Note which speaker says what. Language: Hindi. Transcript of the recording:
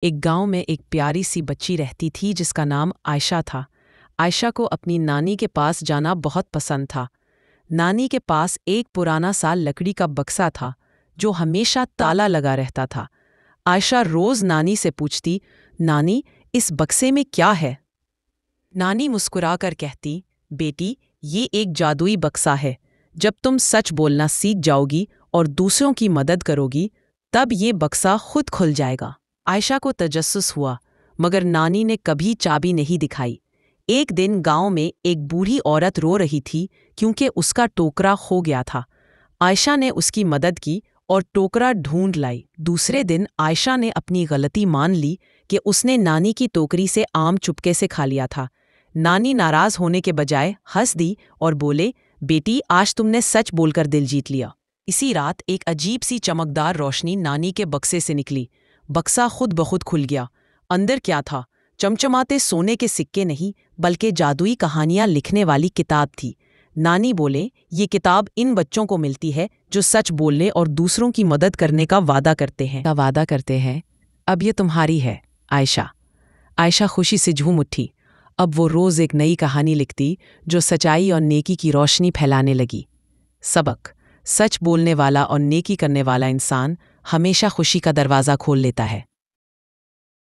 Speaker 1: एक गांव में एक प्यारी सी बच्ची रहती थी जिसका नाम आयशा था। आयशा को अपनी नानी के पास जाना बहुत पसंद था। नानी के पास एक पुराना सा लकड़ी का बक्सा था जो हमेशा ताला लगा रहता था। आयशा रोज नानी से पूछती, नानी, इस बक्से में क्या है? नानी मुस्कुराकर कहती, बेटी, ये एक जादुई बक्सा है। जब तुम सच बोलना सीख जाओगी और दूसरों की मदद करोगी, तब ये बक्सा खुद खुल जाएगा। आयशा को तजस्सुस हुआ, मगर नानी ने कभी चाबी नहीं दिखाई। एक दिन गांव में एक बूढ़ी औरत रो रही थी क्योंकि उसका टोकरा खो गया था। आयशा ने उसकी मदद की और टोकरा ढूंढ लाई। दूसरे दिन आयशा ने अपनी गलती मान ली कि उसने नानी की टोकरी से आम चुपके से खा लिया था। नानी नाराज होने के बजाय हंस दी और बोले, बेटी, आज तुमने सच बोलकर दिल जीत लिया। इसी रात एक अजीब सी चमकदार रोशनी नानी के बक्से से निकली। बक्सा खुद ब खुद खुल गया। अंदर क्या था? चमचमाते सोने के सिक्के नहीं, बल्कि जादुई कहानियां लिखने वाली किताब थी। नानी बोले, ये किताब इन बच्चों को मिलती है जो सच बोलने और दूसरों की मदद करने का वादा करते हैं। अब ये तुम्हारी है, आयशा। आयशा खुशी से झूम उठी। अब वो रोज एक नई कहानी लिखती जो सच्चाई और नेकी की रोशनी फैलाने लगी। सबक: सच बोलने वाला और नेकी करने वाला इंसान हमेशा खुशी का दरवाज़ा खोल लेता है।